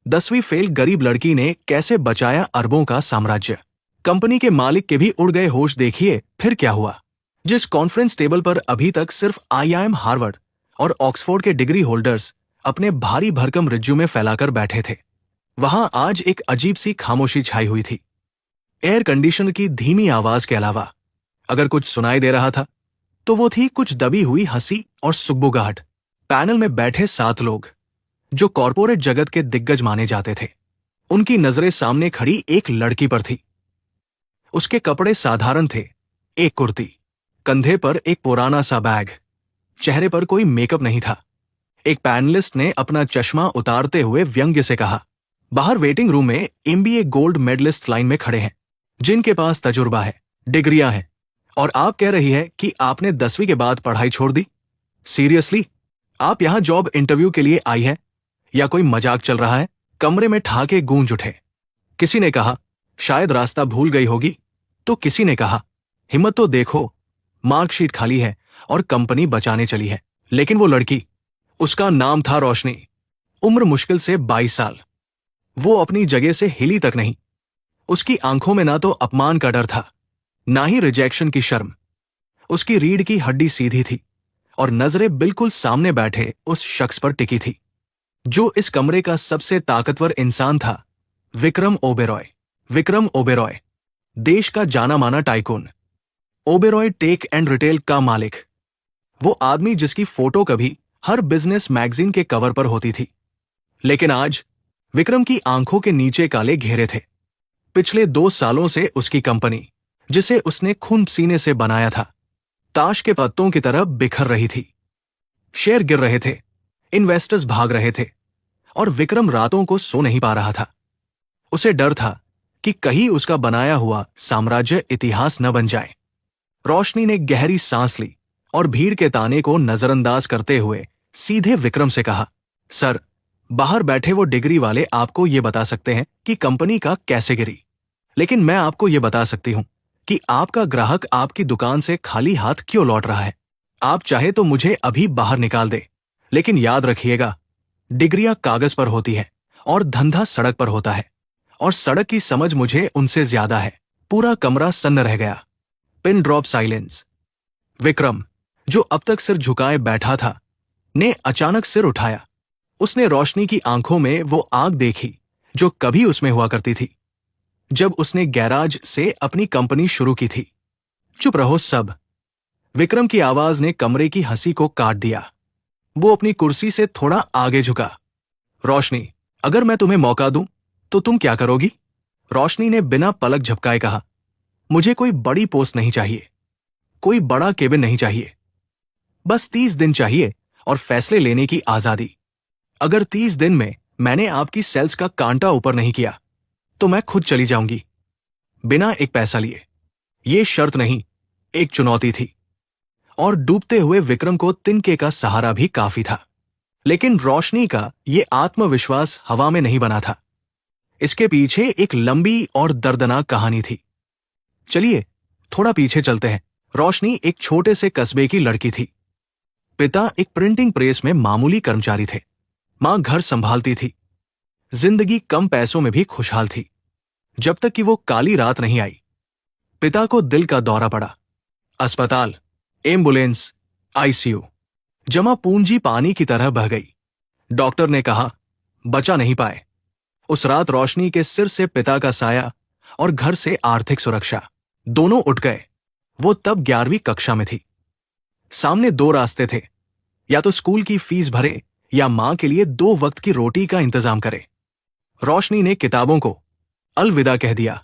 10वीं फेल गरीब लड़की ने कैसे बचाया अरबों का साम्राज्य। कंपनी के मालिक के भी उड़ गए होश। देखिए फिर क्या हुआ। जिस कॉन्फ्रेंस टेबल पर अभी तक सिर्फ आईआईएम, हार्वर्ड और ऑक्सफोर्ड के डिग्री होल्डर्स अपने भारी भरकम रिज्यूमे फैलाकर बैठे थे, वहां आज एक अजीब सी खामोशी छाई हुई थी। एयर कंडीशनर की धीमी आवाज के अलावा अगर कुछ सुनाई दे रहा था तो वो थी कुछ दबी हुई हंसी और सुगबुगाहट। पैनल में बैठे 7 लोग जो कॉरपोरेट जगत के दिग्गज माने जाते थे, उनकी नजरें सामने खड़ी एक लड़की पर थी। उसके कपड़े साधारण थे, एक कुर्ती, कंधे पर एक पुराना सा बैग, चेहरे पर कोई मेकअप नहीं था। एक पैनलिस्ट ने अपना चश्मा उतारते हुए व्यंग्य से कहा, बाहर वेटिंग रूम में एमबीए गोल्ड मेडलिस्ट लाइन में खड़े हैं, जिनके पास तजुर्बा है, डिग्रियां हैं, और आप कह रही है कि आपने 10वीं के बाद पढ़ाई छोड़ दी। सीरियसली, आप यहां जॉब इंटरव्यू के लिए आई है या कोई मजाक चल रहा है? कमरे में ठहाके गूंज उठे। किसी ने कहा, शायद रास्ता भूल गई होगी, तो किसी ने कहा, हिम्मत तो देखो, मार्कशीट खाली है और कंपनी बचाने चली है। लेकिन वो लड़की, उसका नाम था रोशनी, उम्र मुश्किल से 22 साल। वो अपनी जगह से हिली तक नहीं। उसकी आंखों में ना तो अपमान का डर था, ना ही रिजेक्शन की शर्म। उसकी रीढ़ की हड्डी सीधी थी और नजरें बिल्कुल सामने बैठे उस शख्स पर टिकी थी जो इस कमरे का सबसे ताकतवर इंसान था, विक्रम ओबेरॉय। विक्रम ओबेरॉय, देश का जाना माना tycoon, Oberoi tech and retail का मालिक, वो आदमी जिसकी फोटो कभी हर बिजनेस मैगजीन के कवर पर होती थी। लेकिन आज विक्रम की आंखों के नीचे काले घेरे थे। पिछले 2 सालों से उसकी कंपनी, जिसे उसने खून पसीने से बनाया था, ताश के पत्तों की तरह बिखर रही थी। शेयर गिर रहे थे, इन्वेस्टर्स भाग रहे थे और विक्रम रातों को सो नहीं पा रहा था। उसे डर था कि कहीं उसका बनाया हुआ साम्राज्य इतिहास न बन जाए। रोशनी ने गहरी सांस ली और भीड़ के ताने को नजरअंदाज करते हुए सीधे विक्रम से कहा, सर, बाहर बैठे वो डिग्री वाले आपको ये बता सकते हैं कि कंपनी का कैसे गिरी, लेकिन मैं आपको ये बता सकती हूं कि आपका ग्राहक आपकी दुकान से खाली हाथ क्यों लौट रहा है। आप चाहे तो मुझे अभी बाहर निकाल दे, लेकिन याद रखिएगा, डिग्रियां कागज पर होती है और धंधा सड़क पर होता है, और सड़क की समझ मुझे उनसे ज्यादा है। पूरा कमरा सन्न रह गया। Pin drop silence. विक्रम, जो अब तक सिर झुकाए बैठा था, ने अचानक सिर उठाया। उसने रोशनी की आंखों में वो आग देखी जो कभी उसमें हुआ करती थी जब उसने गैराज से अपनी कंपनी शुरू की थी। चुप रहो सब, विक्रम की आवाज ने कमरे की हंसी को काट दिया। वो अपनी कुर्सी से थोड़ा आगे झुका। रोशनी, अगर मैं तुम्हें मौका दूं तो तुम क्या करोगी? रोशनी ने बिना पलक झपकाए कहा, मुझे कोई बड़ी पोस्ट नहीं चाहिए, कोई बड़ा केबिन नहीं चाहिए, बस 30 दिन चाहिए और फैसले लेने की आजादी। अगर 30 दिन में मैंने आपकी सेल्स का कांटा ऊपर नहीं किया तो मैं खुद चली जाऊंगी, बिना एक पैसा लिए। ये शर्त नहीं, एक चुनौती थी। और डूबते हुए विक्रम को तिनके का सहारा भी काफी था। लेकिन रोशनी का ये आत्मविश्वास हवा में नहीं बना था। इसके पीछे एक लंबी और दर्दनाक कहानी थी। चलिए थोड़ा पीछे चलते हैं। रोशनी एक छोटे से कस्बे की लड़की थी। पिता एक प्रिंटिंग प्रेस में मामूली कर्मचारी थे। मां घर संभालती थी। जिंदगी कम पैसों में भी खुशहाल थी, जब तक कि वो काली रात नहीं आई। पिता को दिल का दौरा पड़ा। अस्पताल, एम्बुलेंस, आईसीयू, जमा पूंजी पानी की तरह बह गई। डॉक्टर ने कहा, बचा नहीं पाए। उस रात रोशनी के सिर से पिता का साया और घर से आर्थिक सुरक्षा दोनों उठ गए। वो तब 11वीं कक्षा में थी। सामने 2 रास्ते थे, या तो स्कूल की फीस भरे या मां के लिए 2 वक्त की रोटी का इंतजाम करे। रोशनी ने किताबों को अलविदा कह दिया।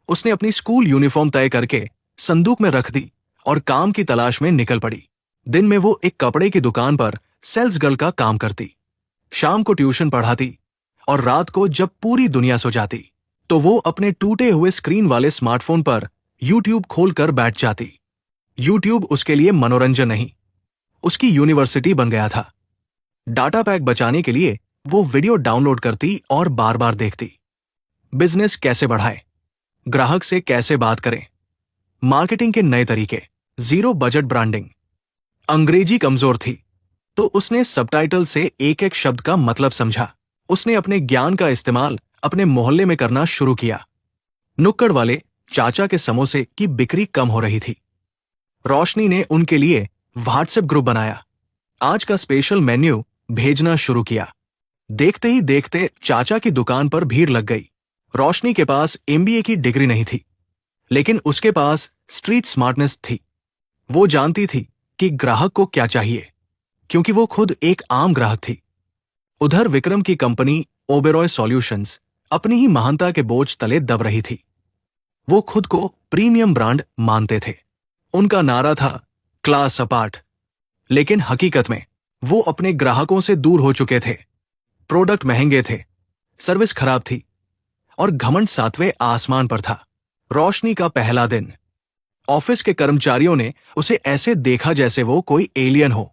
उसने अपनी स्कूल यूनिफॉर्म तय करके संदूक में रख दी और काम की तलाश में निकल पड़ी। दिन में वो एक कपड़े की दुकान पर सेल्स गर्ल का काम करती, शाम को ट्यूशन पढ़ाती और रात को जब पूरी दुनिया सो जाती तो वो अपने टूटे हुए स्क्रीन वाले स्मार्टफोन पर यूट्यूब खोलकर बैठ जाती। यूट्यूब उसके लिए मनोरंजन नहीं, उसकी यूनिवर्सिटी बन गया था। डाटा पैक बचाने के लिए वो वीडियो डाउनलोड करती और बार बार देखती। बिजनेस कैसे बढ़ाए, ग्राहक से कैसे बात करें, मार्केटिंग के नए तरीके, जीरो बजट ब्रांडिंग। अंग्रेजी कमजोर थी तो उसने सबटाइटल से एक एक शब्द का मतलब समझा उसने अपने ज्ञान का इस्तेमाल अपने मोहल्ले में करना शुरू किया। नुक्कड़ वाले चाचा के समोसे की बिक्री कम हो रही थी। रोशनी ने उनके लिए व्हाट्सएप ग्रुप बनाया, आज का स्पेशल मेन्यू भेजना शुरू किया। देखते ही देखते चाचा की दुकान पर भीड़ लग गई। रोशनी के पास एमबीए की डिग्री नहीं थी, लेकिन उसके पास स्ट्रीट स्मार्टनेस थी। वो जानती थी कि ग्राहक को क्या चाहिए, क्योंकि वो खुद एक आम ग्राहक थी। उधर विक्रम की कंपनी ओबेरॉय सॉल्यूशंस अपनी ही महानता के बोझ तले दब रही थी। वो खुद को प्रीमियम ब्रांड मानते थे। उनका नारा था क्लास अपार्ट, लेकिन हकीकत में वो अपने ग्राहकों से दूर हो चुके थे। प्रोडक्ट महंगे थे, सर्विस खराब थी और घमंड सातवें आसमान पर था। रोशनी का पहला दिन। ऑफिस के कर्मचारियों ने उसे ऐसे देखा जैसे वो कोई एलियन हो।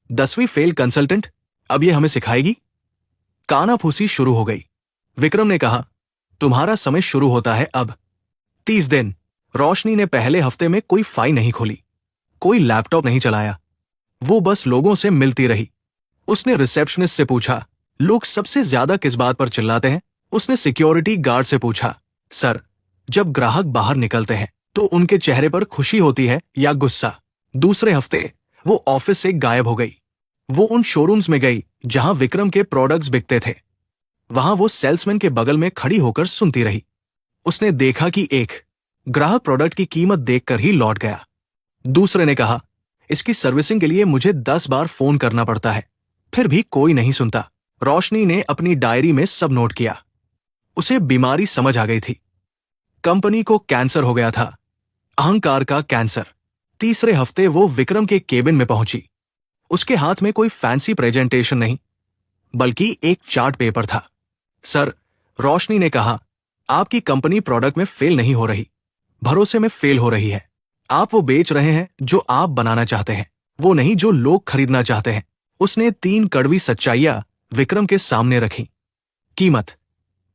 10वीं फेल कंसल्टेंट, अब ये हमें सिखाएगी? कानाफूसी शुरू हो गई। विक्रम ने कहा, तुम्हारा समय शुरू होता है अब। 30 दिन। रोशनी ने पहले हफ्ते में कोई फाइल नहीं खोली, कोई लैपटॉप नहीं चलाया। वो बस लोगों से मिलती रही। उसने रिसेप्शनिस्ट से पूछा, लोग सबसे ज्यादा किस बात पर चिल्लाते हैं? उसने सिक्योरिटी गार्ड से पूछा, सर, जब ग्राहक बाहर निकलते हैं तो उनके चेहरे पर खुशी होती है या गुस्सा? दूसरे हफ्ते वो ऑफिस से गायब हो गई। वो उन शोरूम्स में गई जहां विक्रम के प्रोडक्ट्स बिकते थे। वहां वो सेल्समैन के बगल में खड़ी होकर सुनती रही। उसने देखा कि एक ग्राहक प्रोडक्ट की कीमत देखकर ही लौट गया। दूसरे ने कहा, इसकी सर्विसिंग के लिए मुझे 10 बार फोन करना पड़ता है, फिर भी कोई नहीं सुनता। रोशनी ने अपनी डायरी में सब नोट किया। उसे बीमारी समझ आ गई थी। कंपनी को कैंसर हो गया था, अहंकार का कैंसर। तीसरे हफ्ते वो विक्रम के केबिन में पहुंची। उसके हाथ में कोई फैंसी प्रेजेंटेशन नहीं, बल्कि एक चार्ट पेपर था। सर, रोशनी ने कहा, आपकी कंपनी प्रोडक्ट में फेल नहीं हो रही, भरोसे में फेल हो रही है। आप वो बेच रहे हैं जो आप बनाना चाहते हैं, वो नहीं जो लोग खरीदना चाहते हैं। उसने 3 कड़वी सच्चाइयां विक्रम के सामने रखी। कीमत,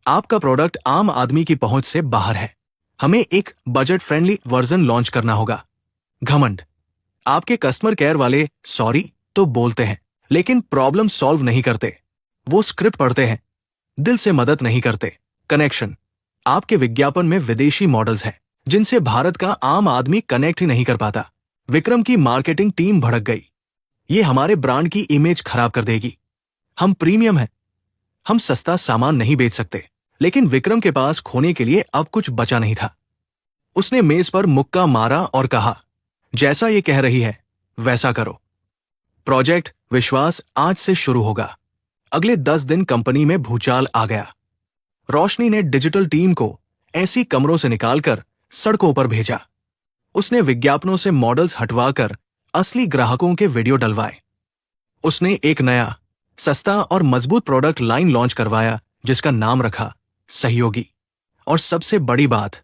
आपका प्रोडक्ट आम आदमी की पहुंच से बाहर है, हमें एक बजट फ्रेंडली वर्जन लॉन्च करना होगा। घमंड, आपके कस्टमर केयर वाले सॉरी तो बोलते हैं, लेकिन प्रॉब्लम सॉल्व नहीं करते। वो स्क्रिप्ट पढ़ते हैं, दिल से मदद नहीं करते। कनेक्शन, आपके विज्ञापन में विदेशी मॉडल्स हैं जिनसे भारत का आम आदमी कनेक्ट ही नहीं कर पाता। विक्रम की मार्केटिंग टीम भड़क गई, ये हमारे ब्रांड की इमेज खराब कर देगी। हम प्रीमियम हैं, हम सस्ता सामान नहीं बेच सकते। लेकिन विक्रम के पास खोने के लिए अब कुछ बचा नहीं था। उसने मेज पर मुक्का मारा और कहा, जैसा ये कह रही है वैसा करो। प्रोजेक्ट विश्वास आज से शुरू होगा। अगले 10 दिन कंपनी में भूचाल आ गया। रोशनी ने डिजिटल टीम को ऐसी कमरों से निकालकर सड़कों पर भेजा। उसने विज्ञापनों से मॉडल्स हटवाकर असली ग्राहकों के वीडियो डलवाए। उसने एक नया, सस्ता और मजबूत प्रोडक्ट लाइन लॉन्च करवाया जिसका नाम रखा सहयोगी। और सबसे बड़ी बात,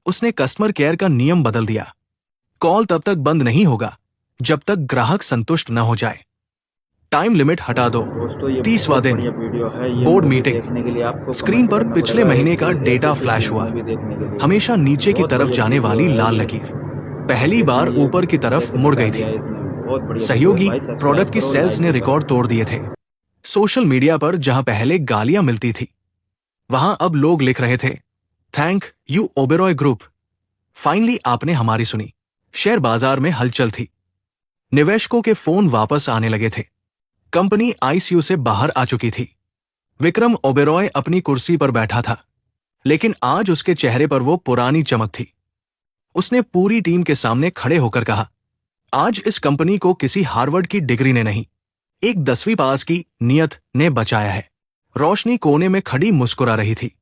उसने कस्टमर केयर का नियम बदल दिया। कॉल तब तक बंद नहीं होगा जब तक ग्राहक संतुष्ट न हो जाए। टाइम लिमिट हटा दो। 30वां दिन। Board meeting. स्क्रीन पर पिछले महीने का डेटा फ्लैश हुआ। हमेशा नीचे की तरफ जाने वाली लाल लकीर पहली बार ऊपर की तरफ मुड़ गई थी। सहयोगी प्रोडक्ट की सेल्स ने रिकॉर्ड तोड़ दिए थे। सोशल मीडिया पर जहां पहले गालियां मिलती थी, वहां अब लोग लिख रहे थे, thank you Oberoi group, finally आपने हमारी सुनी। शेयर बाजार में हलचल थी। निवेशकों के फोन वापस आने लगे थे। कंपनी आईसीयू से बाहर आ चुकी थी। विक्रम ओबेरॉय अपनी कुर्सी पर बैठा था, लेकिन आज उसके चेहरे पर वो पुरानी चमक थी। उसने पूरी टीम के सामने खड़े होकर कहा, आज इस कंपनी को किसी हार्वर्ड की डिग्री ने नहीं, एक 10वीं पास की नियत ने बचाया है। रोशनी कोने में खड़ी मुस्कुरा रही थी।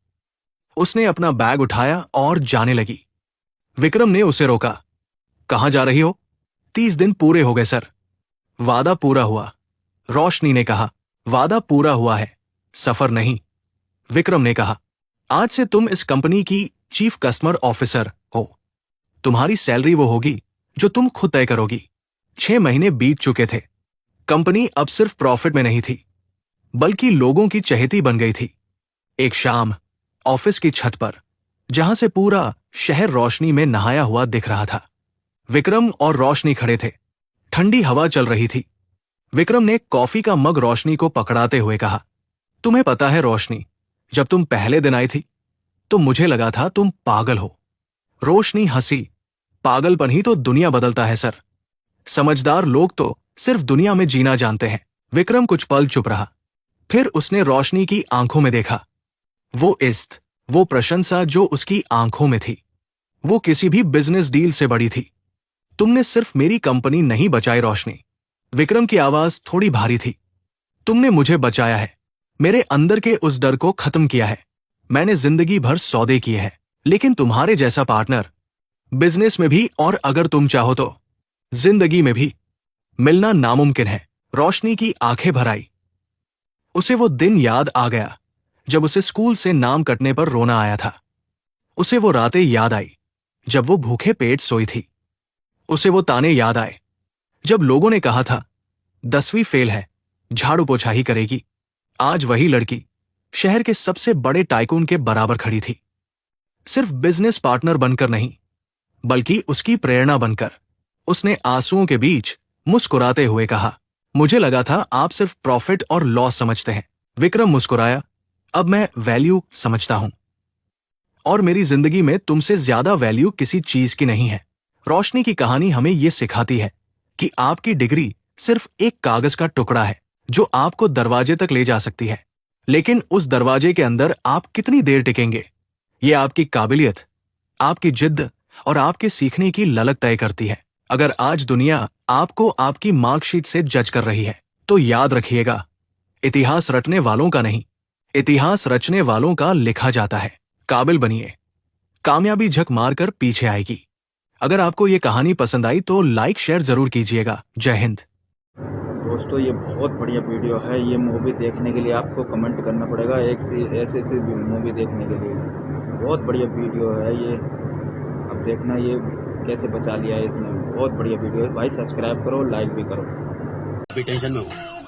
उसने अपना बैग उठाया और जाने लगी। विक्रम ने उसे रोका। कहां जा रही हो? 30 दिन पूरे हो गए सर। वादा पूरा हुआ, रोशनी ने कहा। वादा पूरा हुआ है, सफर नहीं, विक्रम ने कहा। आज से तुम इस कंपनी की चीफ कस्टमर ऑफिसर हो। तुम्हारी सैलरी वो होगी जो तुम खुद तय करोगी। 6 महीने बीत चुके थे। कंपनी अब सिर्फ प्रॉफिट में नहीं थी, बल्कि लोगों की चहेती बन गई थी। एक शाम ऑफिस की छत पर, जहां से पूरा शहर रोशनी में नहाया हुआ दिख रहा था, विक्रम और रोशनी खड़े थे। ठंडी हवा चल रही थी। विक्रम ने कॉफी का मग रोशनी को पकड़ाते हुए कहा, तुम्हें पता है रोशनी, जब तुम पहले दिन आई थी तो मुझे लगा था तुम पागल हो। रोशनी हंसी। पागलपन ही तो दुनिया बदलता है सर। समझदार लोग तो सिर्फ दुनिया में जीना जानते हैं। विक्रम कुछ पल चुप रहा। फिर उसने रोशनी की आंखों में देखा। वो इज्जत, वो प्रशंसा जो उसकी आंखों में थी, वो किसी भी बिजनेस डील से बड़ी थी। तुमने सिर्फ मेरी कंपनी नहीं बचाई रोशनी। विक्रम की आवाज थोड़ी भारी थी। तुमने मुझे बचाया है, मेरे अंदर के उस डर को खत्म किया है। मैंने जिंदगी भर सौदे किए हैं, लेकिन तुम्हारे जैसा पार्टनर बिजनेस में भी और अगर तुम चाहो तो जिंदगी में भी मिलना नामुमकिन है। रोशनी की आंखें भर आई। उसे वो दिन याद आ गया जब उसे स्कूल से नाम कटने पर रोना आया था। उसे वो रातें याद आई जब वो भूखे पेट सोई थी। उसे वो ताने याद आए जब लोगों ने कहा था 10वीं फेल है, झाड़ू पोछा ही करेगी। आज वही लड़की शहर के सबसे बड़े टाइकून के बराबर खड़ी थी। सिर्फ बिजनेस पार्टनर बनकर नहीं, बल्कि उसकी प्रेरणा बनकर। उसने आंसुओं के बीच मुस्कुराते हुए कहा, मुझे लगा था आप सिर्फ प्रॉफिट और लॉस समझते हैं। विक्रम मुस्कुराया, अब मैं वैल्यू समझता हूं, और मेरी जिंदगी में तुमसे ज्यादा वैल्यू किसी चीज की नहीं है। रोशनी की कहानी हमें यह सिखाती है कि आपकी डिग्री सिर्फ एक कागज का टुकड़ा है जो आपको दरवाजे तक ले जा सकती है, लेकिन उस दरवाजे के अंदर आप कितनी देर टिकेंगे, ये आपकी काबिलियत, आपकी जिद्द और आपके सीखने की ललक तय करती है। अगर आज दुनिया आपको आपकी मार्कशीट से जज कर रही है, तो याद रखिएगा, इतिहास रटने वालों का नहीं, इतिहास रचने वालों का लिखा जाता है। काबिल बनिए, कामयाबी झक मारकर पीछे आएगी। अगर आपको ये कहानी पसंद आई तो लाइक शेयर जरूर कीजिएगा। जय हिंद। दोस्तों, ये बहुत बढ़िया वीडियो है। ये मूवी देखने के लिए आपको कमेंट करना पड़ेगा, एक सी ऐसी मूवी देखने के लिए। बहुत बढ़िया वीडियो है ये। अब देखना ये कैसे बचा लिया है इसने। बहुत बढ़िया वीडियो है भाई। सब्सक्राइब करो, लाइक भी करो। अभी टेंशन में हूँ।